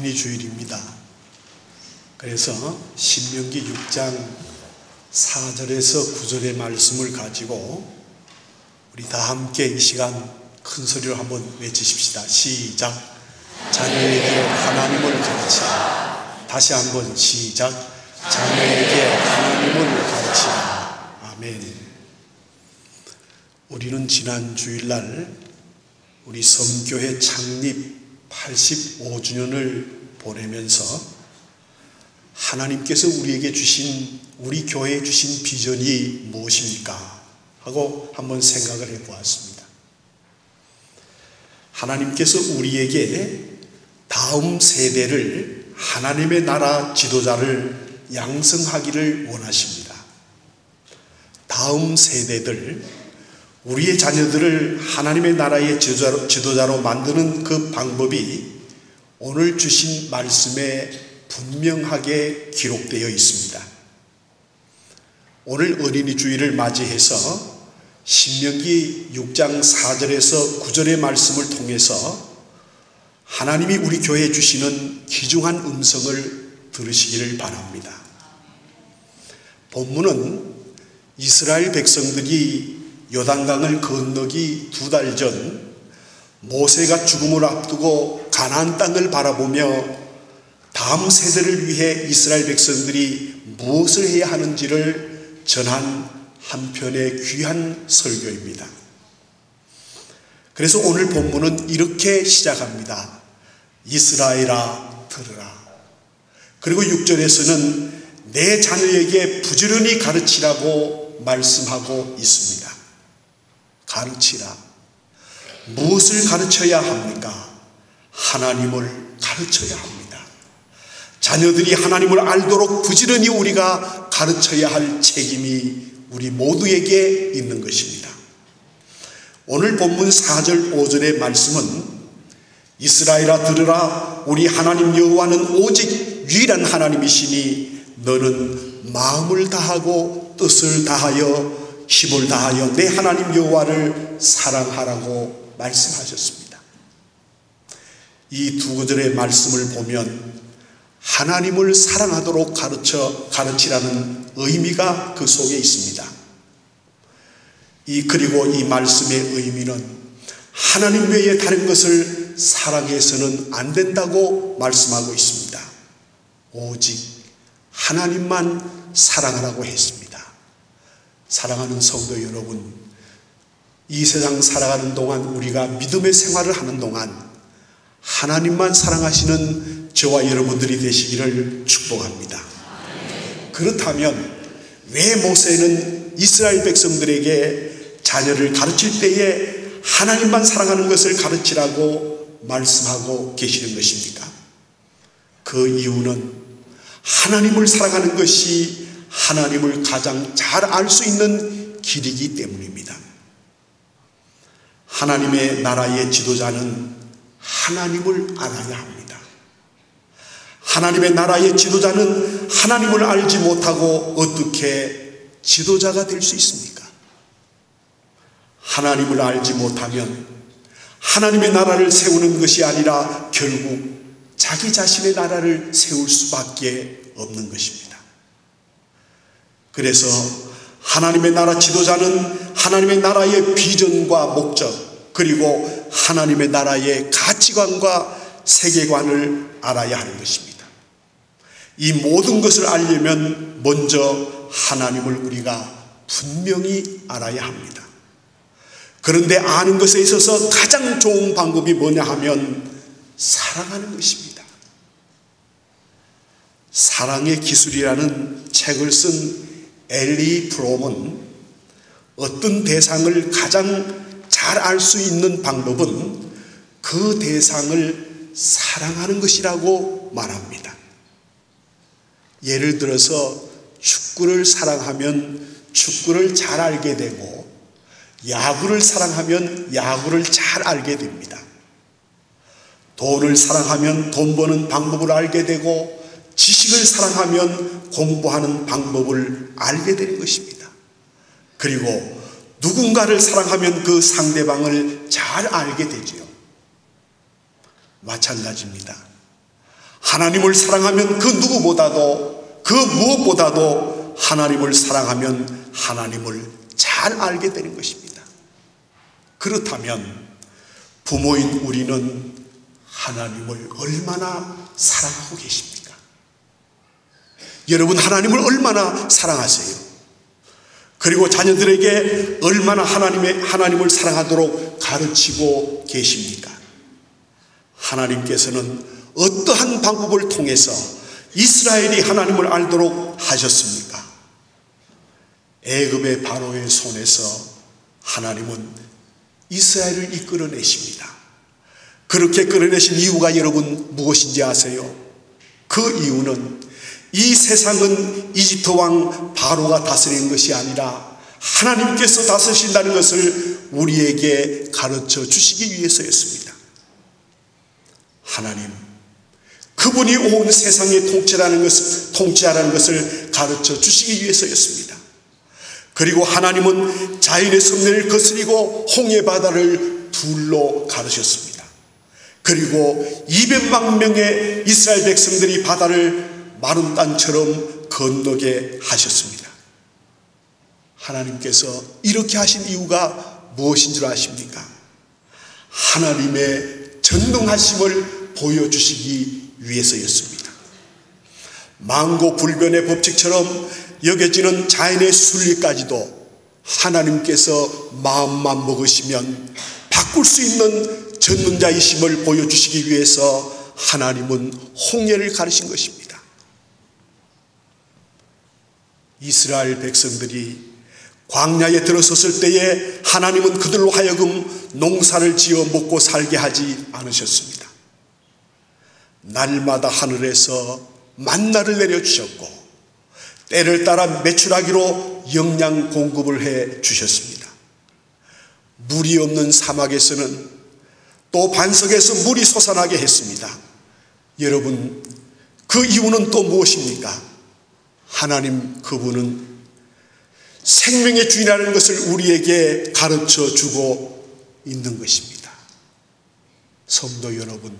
어린이 주일입니다. 그래서 신명기 6장 4절에서 9절의 말씀을 가지고 우리 다 함께 이 시간 큰 소리로 한번 외치십시다. 시작. 자녀에게 하나님을 가르치라. 다시 한번 시작. 자녀에게 하나님을 가르치라. 아멘. 우리는 지난 주일날 우리 섬교회 창립 85주년을 보내면서 하나님께서 우리에게 주신, 우리 교회에 주신 비전이 무엇입니까? 하고 한번 생각을 해보았습니다. 하나님께서 우리에게 다음 세대를 하나님의 나라 지도자를 양성하기를 원하십니다. 다음 세대들, 우리의 자녀들을 하나님의 나라의 지도자로 만드는 그 방법이 오늘 주신 말씀에 분명하게 기록되어 있습니다. 오늘 어린이 주일을 맞이해서 신명기 6장 4절에서 9절의 말씀을 통해서 하나님이 우리 교회에 주시는 귀중한 음성을 들으시기를 바랍니다. 본문은 이스라엘 백성들이 요단강을 건너기 2달 전 모세가 죽음을 앞두고 가나안 땅을 바라보며 다음 세대를 위해 이스라엘 백성들이 무엇을 해야 하는지를 전한 한편의 귀한 설교입니다. 그래서 오늘 본문은 이렇게 시작합니다. 이스라엘아 들으라. 그리고 6절에서는 내 자녀에게 부지런히 가르치라고 말씀하고 있습니다. 가르치라. 무엇을 가르쳐야 합니까? 하나님을 가르쳐야 합니다. 자녀들이 하나님을 알도록 부지런히 우리가 가르쳐야 할 책임이 우리 모두에게 있는 것입니다. 오늘 본문 4절 5절의 말씀은 이스라엘아 들으라. 우리 하나님 여호와는 오직 유일한 하나님이시니 너는 마음을 다하고 뜻을 다하여 힘을 다하여 내 하나님 여호와를 사랑하라고 말씀하셨습니다. 이 2구절의 말씀을 보면 하나님을 사랑하도록 가르치라는 의미가 그 속에 있습니다. 그리고 이 말씀의 의미는 하나님 외에 다른 것을 사랑해서는 안 된다고 말씀하고 있습니다. 오직 하나님만 사랑하라고 했습니다. 사랑하는 성도 여러분, 이 세상 살아가는 동안 우리가 믿음의 생활을 하는 동안 하나님만 사랑하시는 저와 여러분들이 되시기를 축복합니다. 그렇다면 왜 모세는 이스라엘 백성들에게 자녀를 가르칠 때에 하나님만 사랑하는 것을 가르치라고 말씀하고 계시는 것입니까? 그 이유는 하나님을 사랑하는 것이 하나님을 가장 잘 알 수 있는 길이기 때문입니다. 하나님의 나라의 지도자는 하나님을 알아야 합니다. 하나님의 나라의 지도자는 하나님을 알지 못하고 어떻게 지도자가 될 수 있습니까? 하나님을 알지 못하면 하나님의 나라를 세우는 것이 아니라 결국 자기 자신의 나라를 세울 수밖에 없는 것입니다. 그래서 하나님의 나라 지도자는 하나님의 나라의 비전과 목적, 그리고 하나님의 나라의 가치관과 세계관을 알아야 하는 것입니다. 이 모든 것을 알려면 먼저 하나님을 우리가 분명히 알아야 합니다. 그런데 아는 것에 있어서 가장 좋은 방법이 뭐냐 하면 사랑하는 것입니다. 사랑의 기술이라는 책을 쓴 엘리 프롬은 어떤 대상을 가장 잘 알 수 있는 방법은 그 대상을 사랑하는 것이라고 말합니다. 예를 들어서 축구를 사랑하면 축구를 잘 알게 되고 야구를 사랑하면 야구를 잘 알게 됩니다. 돈을 사랑하면 돈 버는 방법을 알게 되고 지식을 사랑하면 공부하는 방법을 알게 되는 것입니다. 그리고 누군가를 사랑하면 그 상대방을 잘 알게 되지요. 마찬가지입니다. 하나님을 사랑하면 그 누구보다도, 그 무엇보다도 하나님을 사랑하면 하나님을 잘 알게 되는 것입니다. 그렇다면 부모인 우리는 하나님을 얼마나 사랑하고 계십니까? 여러분, 하나님을 얼마나 사랑하세요? 그리고 자녀들에게 얼마나 하나님을 사랑하도록 가르치고 계십니까? 하나님께서는 어떠한 방법을 통해서 이스라엘이 하나님을 알도록 하셨습니까? 애굽의 바로의 손에서 하나님은 이스라엘을 이끌어내십니다. 그렇게 끌어내신 이유가 여러분 무엇인지 아세요? 그 이유는 이 세상은 이집트 왕 바로가 다스리는 것이 아니라 하나님께서 다스리신다는 것을 우리에게 가르쳐 주시기 위해서였습니다. 하나님, 그분이 온 세상의 통치하라는 것을 가르쳐 주시기 위해서였습니다. 그리고 하나님은 자연의 섭리를 거스리고 홍해 바다를 둘로 가르셨습니다. 그리고 200만 명의 이스라엘 백성들이 바다를 마른 땅처럼 건너게 하셨습니다. 하나님께서 이렇게 하신 이유가 무엇인 줄 아십니까? 하나님의 전능하심을 보여주시기 위해서였습니다. 만고불변의 법칙처럼 여겨지는 자연의 순리까지도 하나님께서 마음만 먹으시면 바꿀 수 있는 전능자이심을 보여주시기 위해서 하나님은 홍해를 가르신 것입니다. 이스라엘 백성들이 광야에 들어섰을 때에 하나님은 그들로 하여금 농사를 지어 먹고 살게 하지 않으셨습니다. 날마다 하늘에서 만나를 내려주셨고 때를 따라 메추라기로 영양 공급을 해 주셨습니다. 물이 없는 사막에서는 또 반석에서 물이 솟아나게 했습니다. 여러분, 그 이유는 또 무엇입니까? 하나님 그분은 생명의 주인이라는 것을 우리에게 가르쳐 주고 있는 것입니다. 성도 여러분,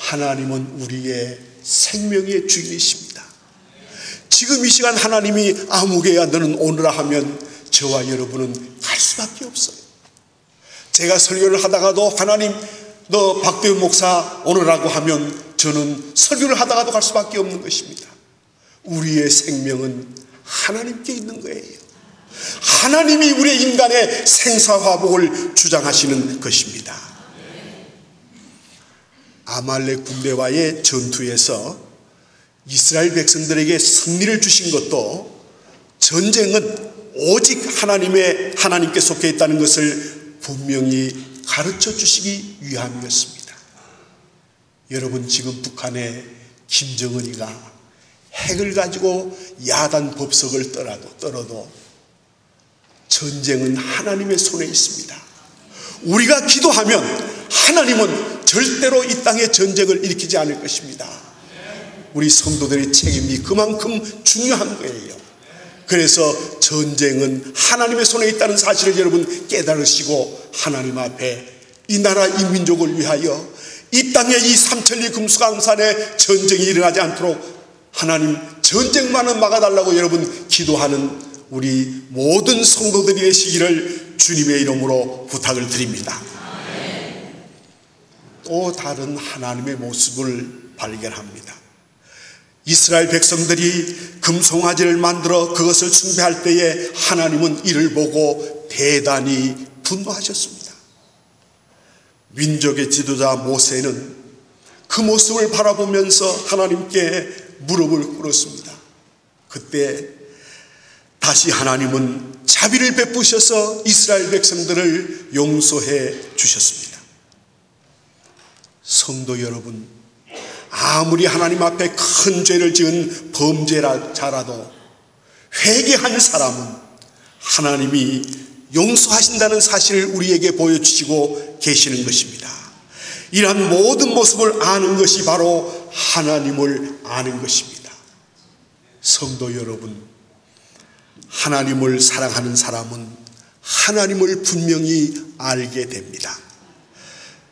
하나님은 우리의 생명의 주인이십니다. 지금 이 시간 하나님이 아무개야 너는 오너라 하면 저와 여러분은 갈 수밖에 없어요. 제가 설교를 하다가도 하나님 너 박대훈 목사 오너라고 하면 저는 설교를 하다가도 갈 수밖에 없는 것입니다. 우리의 생명은 하나님께 있는 거예요. 하나님이 우리 인간의 생사화복을 주장하시는 것입니다. 아말렉 군대와의 전투에서 이스라엘 백성들에게 승리를 주신 것도 전쟁은 오직 하나님께 속해 있다는 것을 분명히 가르쳐 주시기 위함이었습니다. 여러분, 지금 북한의 김정은이가 핵을 가지고 야단 법석을 떨어도 전쟁은 하나님의 손에 있습니다. 우리가 기도하면 하나님은 절대로 이 땅에 전쟁을 일으키지 않을 것입니다. 우리 성도들의 책임이 그만큼 중요한 거예요. 그래서 전쟁은 하나님의 손에 있다는 사실을 여러분 깨달으시고 하나님 앞에 이 나라 이 민족을 위하여 이 땅에 이 삼천리 금수강산에 전쟁이 일어나지 않도록 하나님 전쟁만은 막아달라고 여러분 기도하는 우리 모든 성도들이 되시기를 주님의 이름으로 부탁을 드립니다. 또 다른 하나님의 모습을 발견합니다. 이스라엘 백성들이 금송아지를 만들어 그것을 숭배할 때에 하나님은 이를 보고 대단히 분노하셨습니다. 민족의 지도자 모세는 그 모습을 바라보면서 하나님께 무릎을 꿇었습니다. 그때 다시 하나님은 자비를 베푸셔서 이스라엘 백성들을 용서해 주셨습니다. 성도 여러분, 아무리 하나님 앞에 큰 죄를 지은 범죄자라도 회개한 사람은 하나님이 용서하신다는 사실을 우리에게 보여주시고 계시는 것입니다. 이러한 모든 모습을 아는 것이 바로 하나님을 아는 것입니다. 성도 여러분, 하나님을 사랑하는 사람은 하나님을 분명히 알게 됩니다.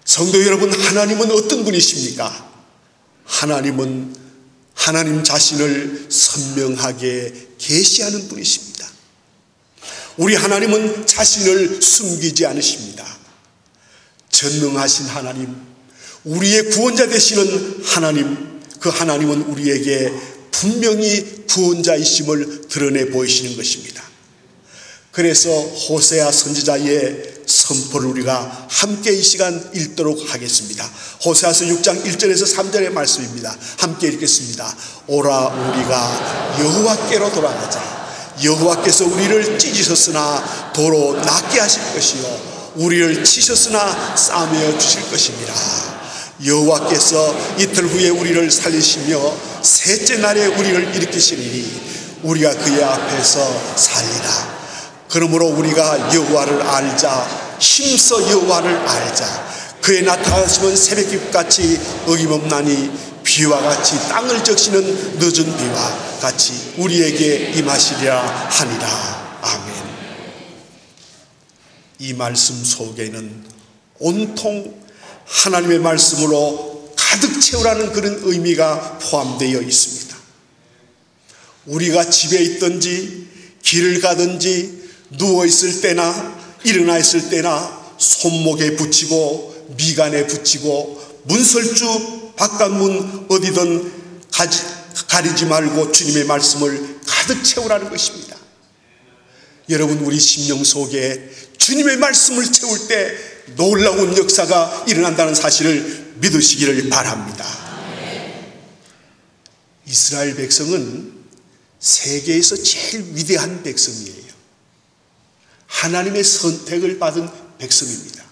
성도 여러분, 하나님은 어떤 분이십니까? 하나님은 하나님 자신을 선명하게 계시하는 분이십니다. 우리 하나님은 자신을 숨기지 않으십니다. 전능하신 하나님, 우리의 구원자 되시는 하나님, 그 하나님은 우리에게 분명히 구원자이심을 드러내 보이시는 것입니다. 그래서 호세아 선지자의 선포를 우리가 함께 이 시간 읽도록 하겠습니다. 호세아서 6장 1절에서 3절의 말씀입니다. 함께 읽겠습니다. 오라 우리가 여호와께로 돌아가자. 여호와께서 우리를 찢으셨으나 도로 낫게 하실 것이요 우리를 치셨으나 싸매어 주실 것입니다. 여호와께서 이틀 후에 우리를 살리시며 셋째 날에 우리를 일으키시리니 우리가 그의 앞에서 살리라. 그러므로 우리가 여호와를 알자. 힘써 여호와를 알자. 그의 나타나심은 새벽빛같이 어김없나니 비와 같이 땅을 적시는 늦은 비와 같이 우리에게 임하시리라 하니라. 아멘. 이 말씀 속에는 온통 하나님의 말씀으로 가득 채우라는 그런 의미가 포함되어 있습니다. 우리가 집에 있든지 길을 가든지 누워있을 때나 일어나 있을 때나 손목에 붙이고 미간에 붙이고 문설주 바깥문 어디든 가리지 말고 주님의 말씀을 가득 채우라는 것입니다. 여러분, 우리 심령 속에 주님의 말씀을 채울 때 놀라운 역사가 일어난다는 사실을 믿으시기를 바랍니다. 이스라엘 백성은 세계에서 제일 위대한 백성이에요. 하나님의 선택을 받은 백성입니다.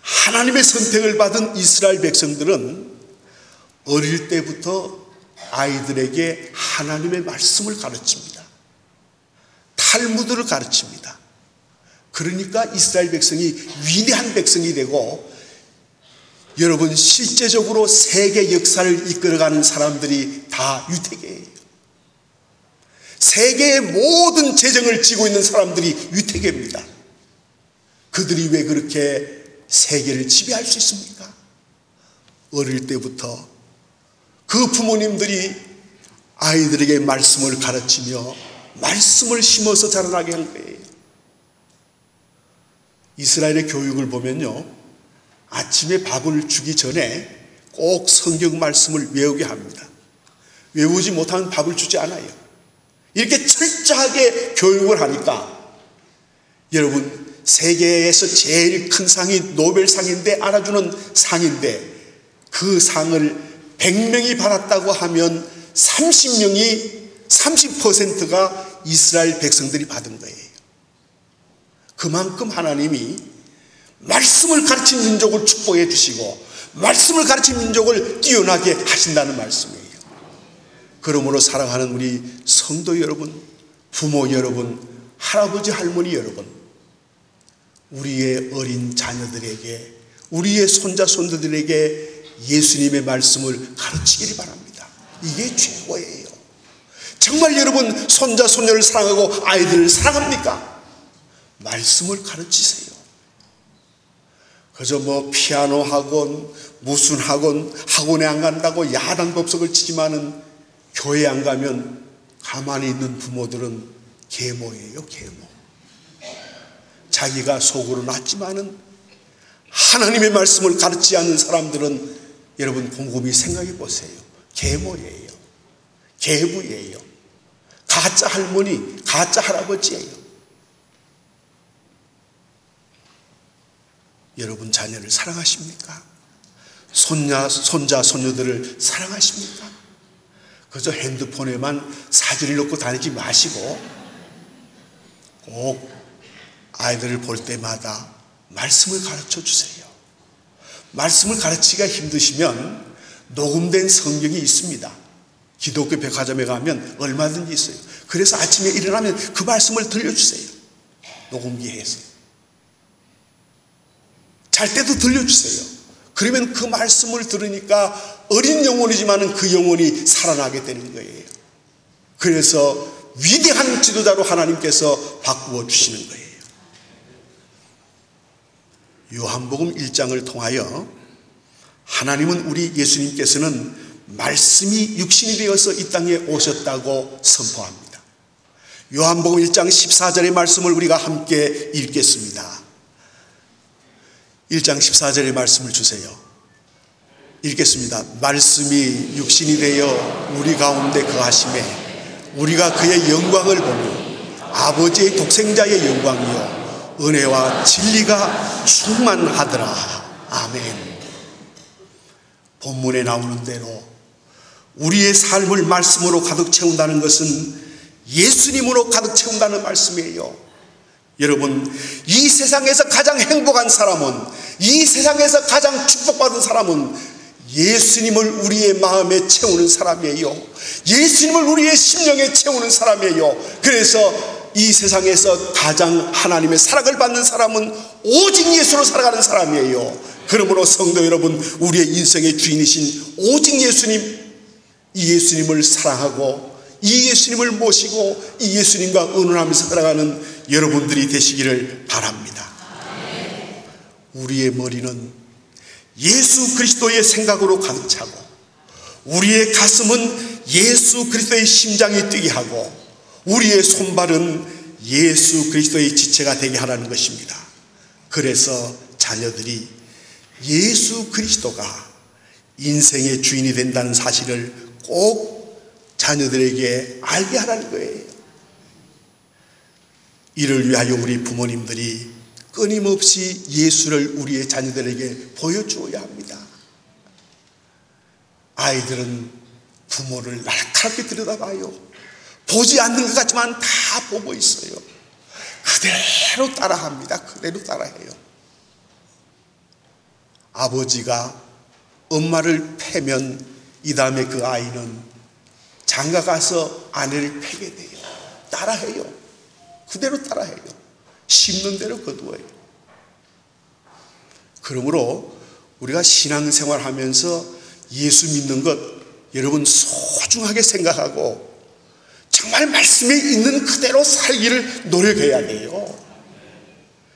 하나님의 선택을 받은 이스라엘 백성들은 어릴 때부터 아이들에게 하나님의 말씀을 가르칩니다. 탈무드를 가르칩니다. 그러니까 이스라엘 백성이 위대한 백성이 되고, 여러분, 실제적으로 세계 역사를 이끌어가는 사람들이 다 유태계예요. 세계의 모든 재정을 쥐고 있는 사람들이 유태계입니다. 그들이 왜 그렇게 세계를 지배할 수 있습니까? 어릴 때부터 그 부모님들이 아이들에게 말씀을 가르치며 말씀을 심어서 자라나게 한 거예요. 이스라엘의 교육을 보면요, 아침에 밥을 주기 전에 꼭 성경 말씀을 외우게 합니다. 외우지 못하면 밥을 주지 않아요. 이렇게 철저하게 교육을 하니까, 여러분, 세계에서 제일 큰 상이 노벨상인데, 알아주는 상인데, 그 상을 100명이 받았다고 하면 30%가 이스라엘 백성들이 받은 거예요. 그만큼 하나님이 말씀을 가르친 민족을 축복해 주시고 말씀을 가르친 민족을 뛰어나게 하신다는 말씀이에요. 그러므로 사랑하는 우리 성도 여러분, 부모 여러분, 할아버지 할머니 여러분, 우리의 어린 자녀들에게, 우리의 손자 손자들에게 예수님의 말씀을 가르치기를 바랍니다. 이게 최고예요. 정말 여러분 손자 손녀를 사랑하고 아이들을 사랑합니까? 말씀을 가르치세요. 그저 피아노 학원, 무슨 학원에 안 간다고 야단법석을 치지만은 교회 안 가면 가만히 있는 부모들은 계모예요, 계모. 자기가 속으로 낫지만은 하나님의 말씀을 가르치지 않는 사람들은 여러분 곰곰이 생각해 보세요. 계모예요. 계부예요. 가짜 할머니, 가짜 할아버지예요. 여러분 자녀를 사랑하십니까? 손자, 손녀들을 사랑하십니까? 그저 핸드폰에만 사진을 넣고 다니지 마시고 꼭 아이들을 볼 때마다 말씀을 가르쳐 주세요. 말씀을 가르치기가 힘드시면 녹음된 성경이 있습니다. 기독교 백화점에 가면 얼마든지 있어요. 그래서 아침에 일어나면 그 말씀을 들려주세요. 녹음기에 해서. 잘 때도 들려주세요. 그러면 그 말씀을 들으니까 어린 영혼이지만 그 영혼이 살아나게 되는 거예요. 그래서 위대한 지도자로 하나님께서 바꾸어 주시는 거예요. 요한복음 1장을 통하여 하나님은 우리 예수님께서는 말씀이 육신이 되어서 이 땅에 오셨다고 선포합니다. 요한복음 1장 14절의 말씀을 우리가 함께 읽겠습니다. 1장 14절의 말씀을 주세요. 읽겠습니다. 말씀이 육신이 되어 우리 가운데 거하심에 우리가 그의 영광을 보니 아버지의 독생자의 영광이요 은혜와 진리가 충만하더라. 아멘. 본문에 나오는 대로 우리의 삶을 말씀으로 가득 채운다는 것은 예수님으로 가득 채운다는 말씀이에요. 여러분, 이 세상에서 가장 행복한 사람은, 이 세상에서 가장 축복받은 사람은 예수님을 우리의 마음에 채우는 사람이에요. 예수님을 우리의 심령에 채우는 사람이에요. 그래서 이 세상에서 가장 하나님의 사랑을 받는 사람은 오직 예수로 살아가는 사람이에요. 그러므로 성도 여러분, 우리의 인생의 주인이신 오직 예수님, 이 예수님을 사랑하고 이 예수님을 모시고 이 예수님과 의논하면서 살아가는 여러분들이 되시기를 바랍니다. 우리의 머리는 예수 그리스도의 생각으로 가득 차고 우리의 가슴은 예수 그리스도의 심장이 뛰게 하고 우리의 손발은 예수 그리스도의 지체가 되게 하라는 것입니다. 그래서 자녀들이 예수 그리스도가 인생의 주인이 된다는 사실을 꼭 자녀들에게 알게 하라는 거예요. 이를 위하여 우리 부모님들이 끊임없이 예수를 우리의 자녀들에게 보여주어야 합니다. 아이들은 부모를 날카롭게 들여다봐요. 보지 않는 것 같지만 다 보고 있어요. 그대로 따라합니다. 그대로 따라해요. 아버지가 엄마를 패면 이 다음에 그 아이는 장가가서 아내를 패게 돼요. 따라해요. 그대로 따라해요. 심는 대로 거두어요. 그러므로 우리가 신앙생활 하면서 예수 믿는 것 여러분 소중하게 생각하고 정말 말씀에 있는 그대로 살기를 노력해야 돼요.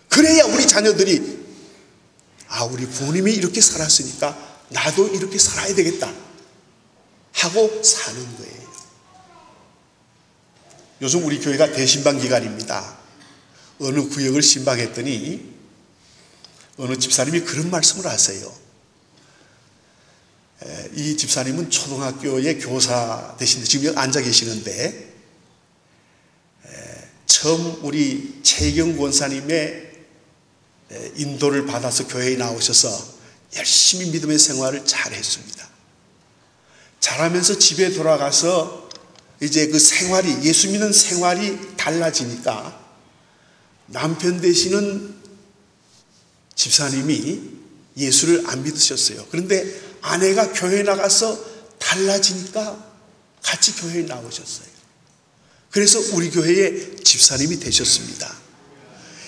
그래야 우리 자녀들이 우리 부모님이 이렇게 살았으니까 나도 이렇게 살아야 되겠다 하고 사는 거예요. 요즘 우리 교회가 대신방 기간입니다. 어느 구역을 신방했더니 어느 집사님이 그런 말씀을 하세요. 이 집사님은 초등학교의 교사 되시는데 지금 여기 앉아 계시는데 처음 우리 최경 권사님의 인도를 받아서 교회에 나오셔서 열심히 믿음의 생활을 잘 했습니다. 잘하면서 집에 돌아가서 이제 그 생활이, 예수 믿는 생활이 달라지니까 남편 되시는 집사님이 예수를 안 믿으셨어요. 그런데 아내가 교회에 나가서 달라지니까 같이 교회에 나오셨어요. 그래서 우리 교회의 집사님이 되셨습니다.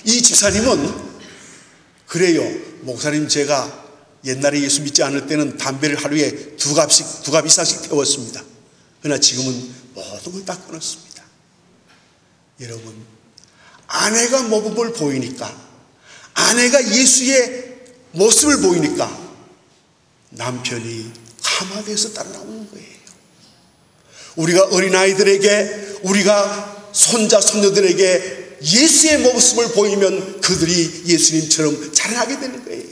이 집사님은 그래요. 목사님, 제가 옛날에 예수 믿지 않을 때는 담배를 하루에 두 갑 이상씩 태웠습니다. 그러나 지금은 모든 걸 다 끊었습니다. 여러분, 아내가 모범을 보이니까, 아내가 예수의 모습을 보이니까 남편이 감화돼서 따라 나오는 거예요. 우리가 어린아이들에게, 우리가 손자, 손녀들에게 예수의 모습을 보이면 그들이 예수님처럼 자라나게 되는 거예요.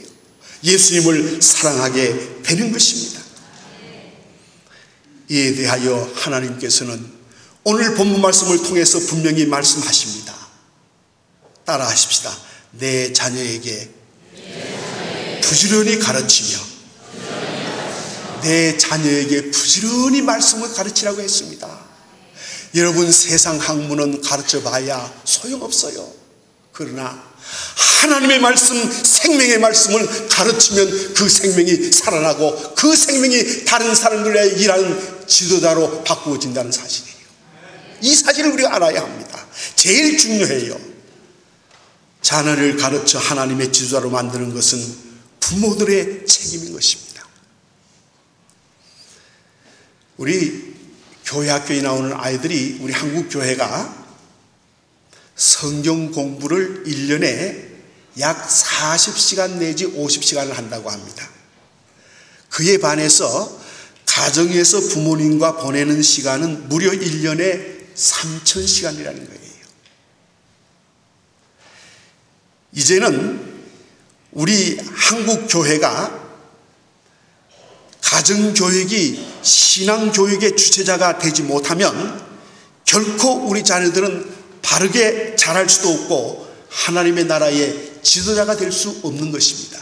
예수님을 사랑하게 되는 것입니다. 이에 대하여 하나님께서는 오늘 본문 말씀을 통해서 분명히 말씀하십니다. 따라하십시다. 내 자녀에게 부지런히 가르치며 내 자녀에게 부지런히 말씀을 가르치라고 했습니다. 여러분, 세상 학문은 가르쳐봐야 소용없어요. 그러나 하나님의 말씀, 생명의 말씀을 가르치면 그 생명이 살아나고 그 생명이 다른 사람들의 일하는 지도자로 바꾸어진다는 사실이에요. 이 사실을 우리가 알아야 합니다. 제일 중요해요. 자녀를 가르쳐 하나님의 지도자로 만드는 것은 부모들의 책임인 것입니다. 우리 교회 학교에 나오는 아이들이, 우리 한국 교회가 성경 공부를 1년에 약 40시간 내지 50시간을 한다고 합니다. 그에 반해서 가정에서 부모님과 보내는 시간은 무려 1년에 3,000시간이라는 거예요. 이제는 우리 한국 교회가 가정교육이 신앙교육의 주체자가 되지 못하면 결코 우리 자녀들은 바르게 자랄 수도 없고 하나님의 나라의 지도자가 될 수 없는 것입니다.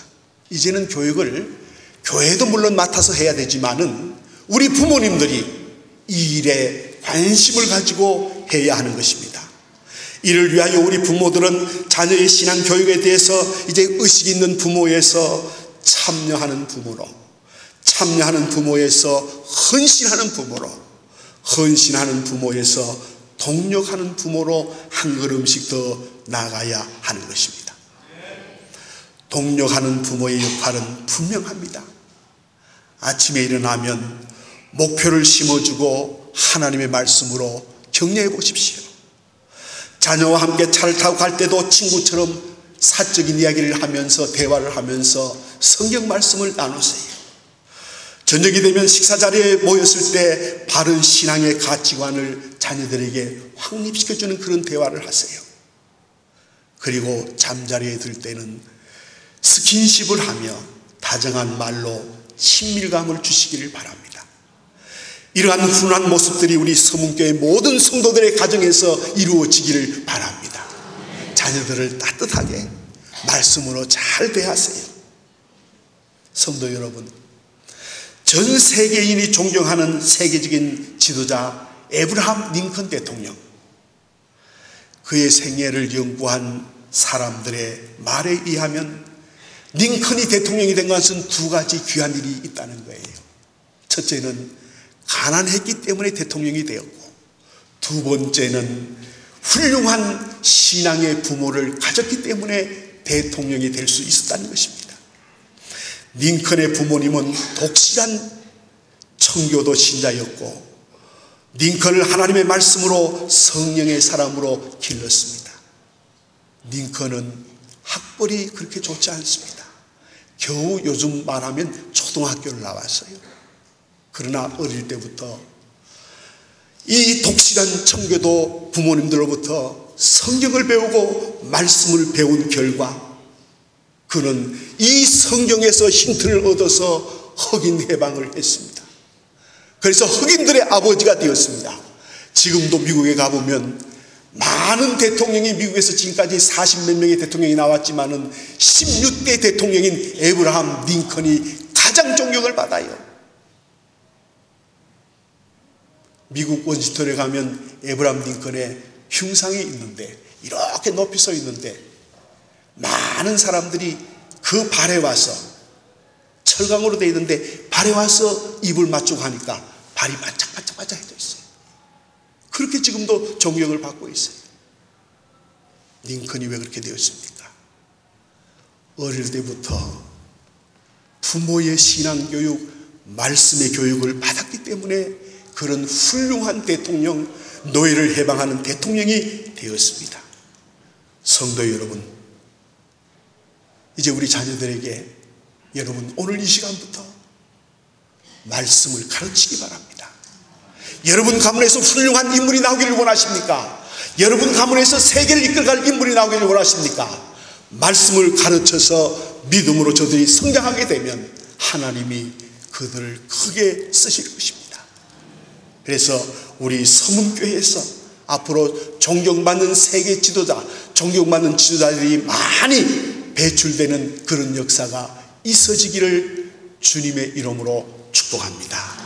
이제는 교육을 교회도 물론 맡아서 해야 되지만은 우리 부모님들이 이 일에 관심을 가지고 해야 하는 것입니다. 이를 위하여 우리 부모들은 자녀의 신앙 교육에 대해서 이제 의식 있는 부모에서 참여하는 부모에서 헌신하는 부모에서 동력하는 부모로 한 걸음씩 더 나아가야 하는 것입니다. 동력하는 부모의 역할은 분명합니다. 아침에 일어나면 목표를 심어주고 하나님의 말씀으로 격려해 보십시오. 자녀와 함께 차를 타고 갈 때도 친구처럼 사적인 이야기를 하면서 대화를 하면서 성경 말씀을 나누세요. 저녁이 되면 식사 자리에 모였을 때 바른 신앙의 가치관을 자녀들에게 확립시켜주는 그런 대화를 하세요. 그리고 잠자리에 들 때는 스킨십을 하며 다정한 말로 친밀감을 주시기를 바랍니다. 이러한 훈훈한 모습들이 우리 서문교회 모든 성도들의 가정에서 이루어지기를 바랍니다. 자녀들을 따뜻하게 말씀으로 잘 대하세요. 성도 여러분, 전 세계인이 존경하는 세계적인 지도자 에브라함 링컨 대통령, 그의 생애를 연구한 사람들의 말에 의하면 링컨이 대통령이 된 것은 두 가지 귀한 일이 있다는 거예요. 첫째는 가난했기 때문에 대통령이 되었고, 두 번째는 훌륭한 신앙의 부모를 가졌기 때문에 대통령이 될 수 있었다는 것입니다. 링컨의 부모님은 독실한 청교도 신자였고 링컨을 하나님의 말씀으로 성령의 사람으로 길렀습니다. 링컨은 학벌이 그렇게 좋지 않습니다. 겨우 요즘 말하면 초등학교를 나왔어요. 그러나 어릴 때부터 이 독실한 청교도 부모님들로부터 성경을 배우고 말씀을 배운 결과 그는 이 성경에서 힌트를 얻어서 흑인 해방을 했습니다. 그래서 흑인들의 아버지가 되었습니다. 지금도 미국에 가보면 많은 대통령이 미국에서 지금까지 40몇 명의 대통령이 나왔지만은 16대 대통령인 에브라함 링컨이 가장 존경을 받아요. 미국 워싱턴에 가면 에브라함 링컨의 흉상이 있는데, 이렇게 높이 서 있는데 많은 사람들이 그 발에 와서, 철강으로 되어 있는데 발에 와서 입을 맞추고 하니까 발이 반짝반짝반짝해져 있어요. 그렇게 지금도 존경을 받고 있어요. 링컨이 왜 그렇게 되었습니까? 어릴 때부터 부모의 신앙교육, 말씀의 교육을 받았기 때문에 그런 훌륭한 대통령, 노예를 해방하는 대통령이 되었습니다. 성도 여러분, 이제 우리 자녀들에게 여러분 오늘 이 시간부터 말씀을 가르치기 바랍니다. 여러분 가문에서 훌륭한 인물이 나오기를 원하십니까? 여러분 가문에서 세계를 이끌어갈 인물이 나오기를 원하십니까? 말씀을 가르쳐서 믿음으로 저들이 성장하게 되면 하나님이 그들을 크게 쓰실 것입니다. 그래서 우리 서문교회에서 앞으로 존경받는 세계 지도자, 존경받는 지도자들이 많이 배출되는 그런 역사가 있어지기를 주님의 이름으로 축복합니다.